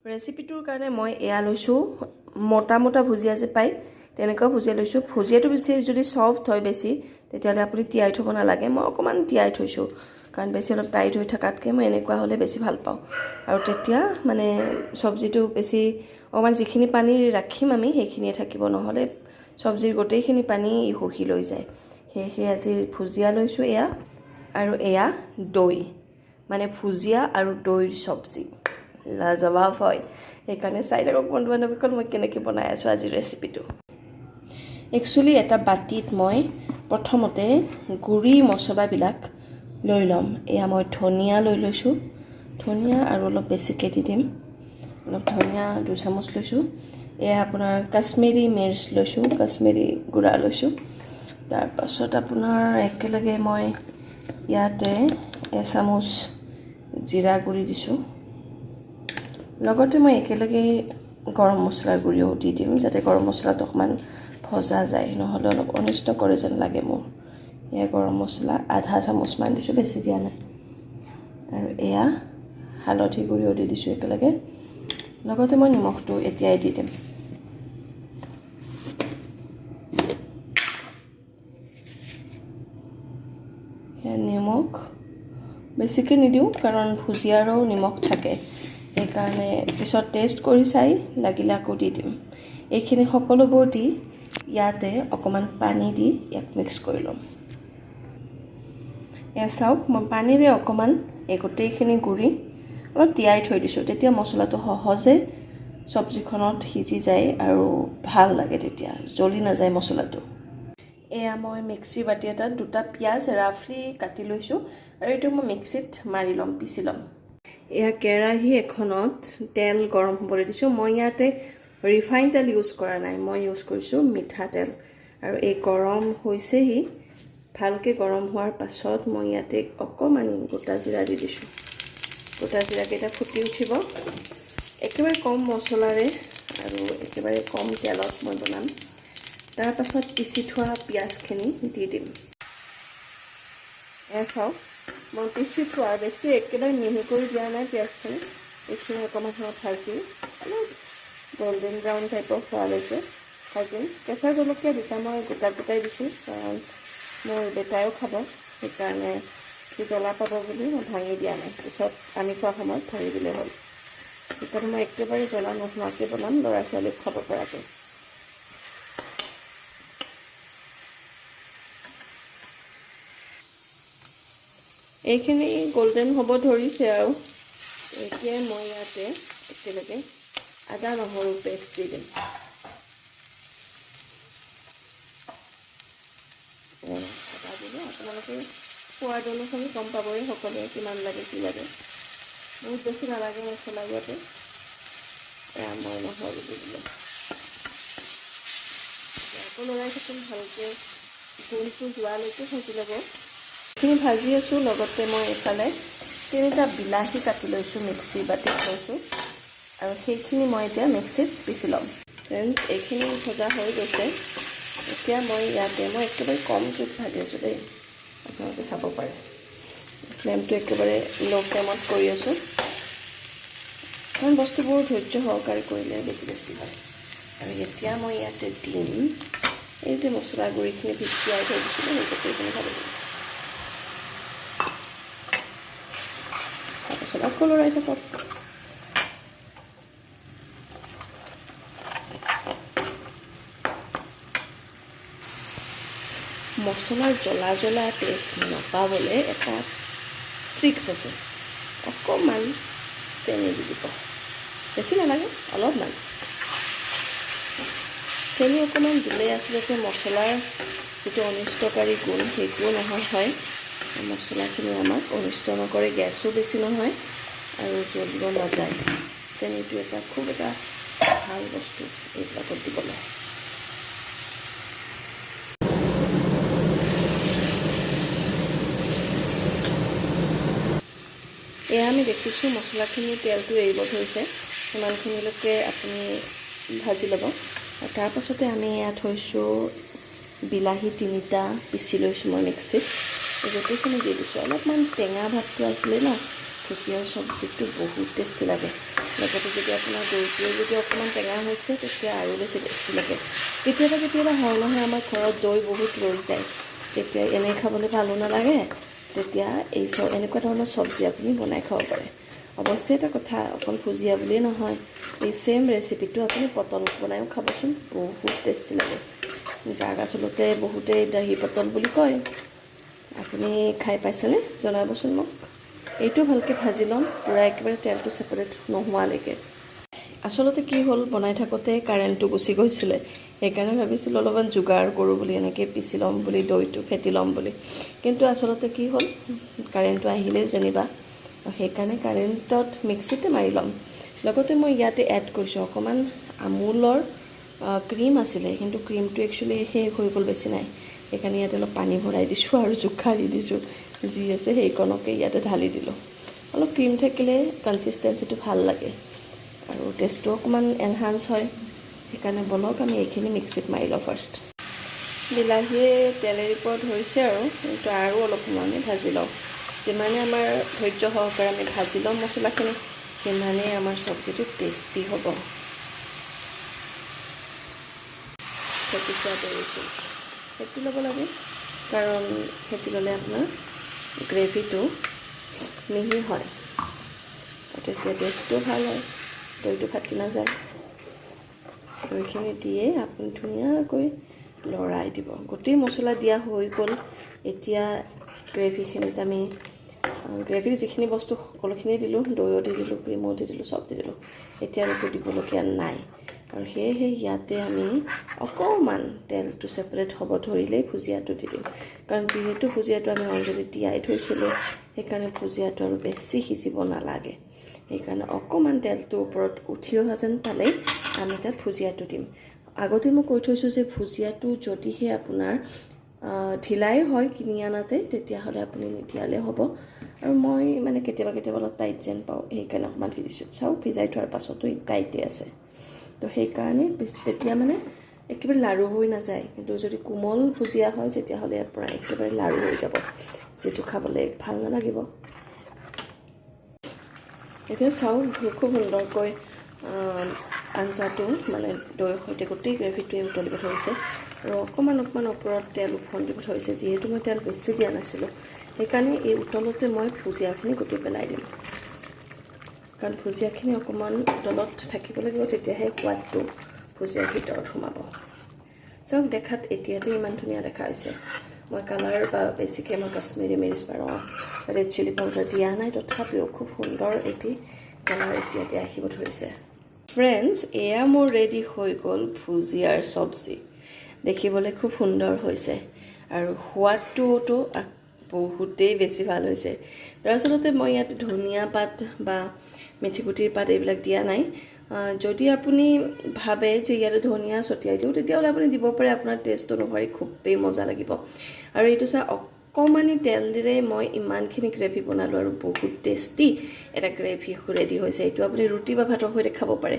ৰেচিপিটোৰ কাৰণে মই এয়া লৈছোঁ মোটা মোটা ভুজিয়া যে পায় তেনেকুৱা ভুজিয়া লৈছোঁ ভুজিয়াটো বেছি যদি সফট হয় বেছি তেতিয়াহ'লে আপুনি তিয়াই থ'ব নালাগে মই অকণমান তিয়াই থৈছোঁ কাৰণ বেছি অলপ টাইট হৈ থকাতকৈ মই এনেকুৱা হ'লে বেছি ভাল পাওঁ আৰু তেতিয়া মানে চব্জিটো বেছি অকণমান যিখিনি পানী ৰাখিম আমি সেইখিনিয়ে থাকিব নহ'লে চব্জিৰ গোটেইখিনি পানী শুহি লৈ যায় সেয়েহে আজি ভুজিয়া লৈছোঁ এয়া আৰু এয়া দৈ মানে ভুজিয়া আৰু দৈৰ চব্জি লাজবাব হয় সেইকাৰণে চাই থাকক বন্ধু বান্ধৱীসকল মই কেনেকৈ বনাই আছোঁ আজিৰ ৰেচিপিটো একচুৱেলি এটা বাটিত মই প্ৰথমতে গুড়ি মছলাবিলাক লৈ ল'ম এয়া মই ধনিয়া লৈ লৈছোঁ ধনিয়া আৰু অলপ বেছিকৈ দি দিম অলপ ধনিয়া 2 চামুচ লৈছোঁ এয়া আপোনাৰ কাশ্মীৰী মিৰ্চ লৈছোঁ কাশ্মীৰী গুড়া লৈছোঁ তাৰপাছত আপোনাৰ একেলগে মই ইয়াতে এচামুচ জিৰা গুড়ি দিছোঁ লগতে মই একেলগে গৰম মছলাৰ গুড়িও দি দিম যাতে গৰম মছলাটো অকণমান ভজা যায় নহ'লে অলপ অনিষ্ট কৰে যেন লাগে মোৰ এয়া গৰম মছলা আধা চামুচমান দিছোঁ বেছি দিয়া নাই আৰু এয়া হালধি গুড়িও দি দিছোঁ একেলগে লগতে মই নিমখটো এতিয়াই দি দিম এয়া নিমখ বেছিকৈ নিদিওঁ কাৰণ ভুজিয়াৰো নিমখ থাকে সেইকাৰণে পিছত টেষ্ট কৰি চাই লাগিলে আকৌ দি দিম এইখিনি সকলোবোৰ দি ইয়াতে অকণমান পানী দি ইয়াক মিক্স কৰি ল'ম এয়া চাওক মই পানীৰে অকণমান এই গোটেইখিনি গুড়ি অলপ তিয়াই থৈ দিছোঁ তেতিয়া মছলাটো সহজে চব্জিখনত সিজি যায় আৰু ভাল লাগে তেতিয়া জ্বলি নাযায় মছলাটো এয়া মই মিক্সি বাটি এটাত 2টা পিঁয়াজ ৰাফলি কাটি লৈছোঁ আৰু এইটো মই মিক্সিত মাৰি ল'ম পিচি ল'ম এয়া কেৰাহী এখনত তেল গৰম হ'বলৈ দিছোঁ মই ইয়াতে ৰিফাইন তেল ইউজ কৰা নাই মই ইউজ কৰিছোঁ মিঠাতেল আৰু এই গৰম হৈছেহি ভালকৈ গৰম হোৱাৰ পাছত মই ইয়াতে অকণমান গোটা জিৰা দি দিছোঁ গোটা জিৰাকেইটা ফুটি উঠিব একেবাৰে কম মছলাৰে আৰু একেবাৰে কম তেলত মই বনাম তাৰপাছত পিচি থোৱা পিঁয়াজখিনি দি দিম এয়া চাওক মই পিচি থোৱা বেছি একেবাৰে মিহি কৰি দিয়া নাই পিঁয়াজখিনি এইখিনি অকণমান সময় ভাজি অলপ গোল্ডেন ব্ৰাউন টাইপৰ হোৱালৈকে ভাজিম কেঁচা জলকীয়া দুটা মই গোটাই দিছোঁ কাৰণ মোৰ বেটাইও খাব সেইকাৰণে সি জ্বলা পাব বুলি মই ভাঙি দিয়া নাই পিছত আমি খোৱা সময়ত ভাঙি দিলে হ'ল সেইকাৰণে মই একেবাৰে জ্বলা নোহোৱাকৈ বনাম ল'ৰা ছোৱালীক খাব পৰাকৈ এইখিনি গোল্ডেন হ'ব ধৰিছে আৰু এতিয়া মই ইয়াতে একেলগে আদা নহৰু পেষ্ট দি দিম আদা দিলে আপোনালোকে সোৱাদ অনুসৰি গম পাবই সকলোৱে কিমান লাগে কি লাগে বহুত বেছি নালাগে মছলা ইয়াতে এয়া মই নহৰু দি দিলোঁ আকৌ লৰাই থাকিম ভালকৈ গোলটো যোৱালৈকে ভাজি ল'ব এইখিনি ভাজি আছোঁ লগতে মই এইফালে 3টা বিলাহী কাটি লৈছোঁ মিক্সি বাটিত লৈছোঁ আৰু সেইখিনি মই এতিয়া মিক্সিত পিচি ল'ম ফ্ৰেণ্ডছ এইখিনি ভজা হৈ গৈছে এতিয়া মই ইয়াতে মই একেবাৰে কম জুইত ভাজি আছোঁ দেই আপোনালোকে চাব পাৰে ফ্লেমটো একেবাৰে ল' ফ্লেমত কৰি আছোঁ কাৰণ বস্তুবোৰ ধৈৰ্য সহকাৰে কৰিলে বেছি বেছি হয় আৰু এতিয়া মই ইয়াতে দিম এই যে মছলা গুড়িখিনি ভিজিয়াই থৈ দিছিলোঁ সেই গোটেইখিনি ঢালি দিম তাৰপাছত আকৌ লৰাই থাকক মছলাৰ জ্বলা জ্বলা টেষ্ট নাপাবলৈ এটা ট্ৰিক্স আছে অকণমান চেনি দি দিব বেছি নালাগে অলপমান চেনি অকণমান দিলে আচলতে মছলাৰ যিটো অনিষ্টকাৰী গুণ সেইটোও নহয় হয় মছলাখিনি আমাক অনিষ্ট নকৰে গেছো বেছি নহয় আৰু জ্বলিব নাযায় চেনিটো এটা খুব এটা ভাল বস্তু এইবিলাকত দিবলৈ এয়া আমি দেখিছোঁ মছলাখিনি তেলটো এৰিব ধৰিছে সিমানখিনিলৈকে আপুনি ভাজি ল'ব আৰু তাৰপাছতে আমি ইয়াত থৈছোঁ বিলাহী 3টা পিচি লৈছোঁ মই মিক্সিত গোটেইখিনি দি দিছোঁ অলপমান টেঙা ভাতটো আছিলে ন ভুজিয়াৰ চব্জিটো বহুত টেষ্টি লাগে লগতে যদি আপোনাৰ দৈটোৱে যদি অকণমান টেঙা হৈছে তেতিয়া আৰু বেছি টেষ্টি লাগে কেতিয়াবা হয় নহয় আমাৰ ঘৰত দৈ বহুত ৰৈ যায় তেতিয়া এনেই খাবলৈ ভালো নালাগে তেতিয়া এনেকুৱা ধৰণৰ চব্জি আপুনি বনাই খাব পাৰে অৱশ্যে এটা কথা অকল ভুজিয়া বুলিয়ে নহয় এই সেম ৰেচিপিটো আপুনি পটল বনাইও খাবচোন বহুত টেষ্টি লাগে যাক আচলতে বহুতেই দহি পটল বুলি কয় আপুনি খাই পাইছেনে জনাবচোন মোক এইটো ভালকৈ ভাজি ল'ম পূৰা একেবাৰে তেলটো ছেপাৰেট নোহোৱালৈকে আচলতে কি হ'ল বনাই থাকোঁতে কাৰেণ্টটো গুচি গৈছিলে সেইকাৰণে ভাবিছিলোঁ অলপমান যোগাৰ কৰোঁ বুলি এনেকৈ পিচি ল'ম বুলি দৈটো ফেটি ল'ম বুলি কিন্তু আচলতে কি হ'ল কাৰেণ্টটো আহিলে যেনিবা সেইকাৰণে কাৰেণ্টত মিক্সিতে মাৰি ল'ম লগতে মই ইয়াতে এড কৰিছোঁ অকণমান আমুলৰ ক্ৰীম আছিলে কিন্তু ক্ৰীমটো একচুৱেলি শেষ হৈ গ'ল বেছি নাই সেইকাৰণে ইয়াতে অলপ পানী ভৰাই দিছোঁ আৰু জোখা দি দিছোঁ যি আছে সেইকণকে ইয়াতে ঢালি দিলোঁ অলপ ক্ৰীম থাকিলে কনচিষ্টেঞ্চিটো ভাল লাগে আৰু টেষ্টটো অকণমান এনহান্স হয় সেইকাৰণে বলক আমি এইখিনি মিক্সিত মাৰি লওঁ ফাৰ্ষ্ট বিলাহীয়ে তেলেৰে ওপৰত হৈছে আৰু অলপ সময় আমি ভাজি লওঁ যিমানে আমাৰ ধৈৰ্য সহকাৰে আমি ভাজি লওঁ মছলাখিনি সিমানেই আমাৰ চব্জিটো টেষ্টি হ'ব ফেটি ল'ব লাগে কাৰণ ফেটি ল'লে আপোনাৰ গ্ৰেভিটো মিহি হয় তেতিয়া টেষ্টটো ভাল হয় দৈটো ফাটি নাযায় দৈখিনি দিয়ে আপুনি ধুনীয়াকৈ লৰাই দিব গোটেই মছলা দিয়া হৈ গ'ল এতিয়া গ্ৰেভিখিনিত আমি গ্ৰেভিৰ যিখিনি বস্তু সকলোখিনি দিলোঁ দৈও দি দিলোঁ ক্ৰীমো দি দিলোঁ চব দি দিলোঁ এতিয়া আৰু দিবলগীয়া নাই আৰু সেয়েহে ইয়াতে আমি অকণমান তেলটো ছেপাৰেট হ'ব ধৰিলেই ভুজিয়াটো দি দিম কাৰণ যিহেতু ভুজিয়াটো আমি অলৰেডি তিয়াই থৈছিলোঁ সেইকাৰণে ভুজিয়াটো আৰু বেছি সিজিব নালাগে সেইকাৰণে অকণমান তেলটো ওপৰত উঠি অহা যেন পালেই আমি তাত ভুজিয়াটো দিম আগতে মই কৈ থৈছোঁ যে ভুজিয়াটো যদিহে আপোনাৰ ঢিলাই হয় কিনি আনাতে তেতিয়াহ'লে আপুনি নিদিয়ালে হ'ব আৰু মই মানে কেতিয়াবা অলপ টাইট যেন পাওঁ সেইকাৰণে অকণমান ভিজিছোঁ চাওক ভিজাই থোৱাৰ পাছতো টাইটে আছে তো সেইকাৰণে তেতিয়া মানে একেবাৰে লাড়ু হৈ নাযায় কিন্তু যদি কোমল ভুজিয়া হয় তেতিয়াহ'লে ইয়াৰ পৰা একেবাৰে লাড়ু হৈ যাব যিটো খাবলৈ ভাল নালাগিব এতিয়া চাওক খুব সুন্দৰকৈ আঞ্জাটো মানে দৈৰ সৈতে গোটেই গ্ৰেভিটোৱে উতলিব ধৰিছে আৰু অকণমান ওপৰত তেল উফন্দিব ধৰিছে যিহেতু মই তেল বেছি দিয়া নাছিলোঁ সেইকাৰণে এই উতলতে মই ভুজিয়াখিনি গুটি পেলাই দিম কাৰণ ভুজিয়াখিনি অকণমান উতলত থাকিব লাগিব তেতিয়াহে সোৱাদটো ভুজিয়াৰ ভিতৰত সোমাব চাওক দেখাত এতিয়াতো ইমান ধুনীয়া দেখা হৈছে মই কালাৰ বা বেছিকৈ মই কাশ্মীৰী মিৰ্চ বা ৰেড চিলি পাউডাৰ দিয়া নাই তথাপিও খুব সুন্দৰ এটি কালাৰ এতিয়াতে আহিব ধৰিছে ফ্ৰেণ্ডছ এয়া মোৰ ৰেডি হৈ গ'ল ভুজিয়াৰ চব্জি দেখিবলৈ খুব সুন্দৰ হৈছে আৰু সোৱাদটোতো বহুতেই বেছি ভাল হৈছে দৰাচলতে মই ইয়াত ধনিয়া পাত বা মেথিগুটিৰ পাত এইবিলাক দিয়া নাই যদি আপুনি ভাবে যে ইয়াতে ধনিয়া ছটিয়াই দিওঁ তেতিয়াহ'লে আপুনি দিব পাৰে আপোনাৰ টেষ্ট অনুসৰি খুবেই মজা লাগিব আৰু এইটো অকণমানি তেল দিলে মই ইমানখিনি গ্ৰেভি বনালোঁ আৰু বহুত টেষ্টি এটা গ্ৰেভি ৰেডি হৈছে এইটো আপুনি ৰুটি বা ভাতৰ সৈতে খাব পাৰে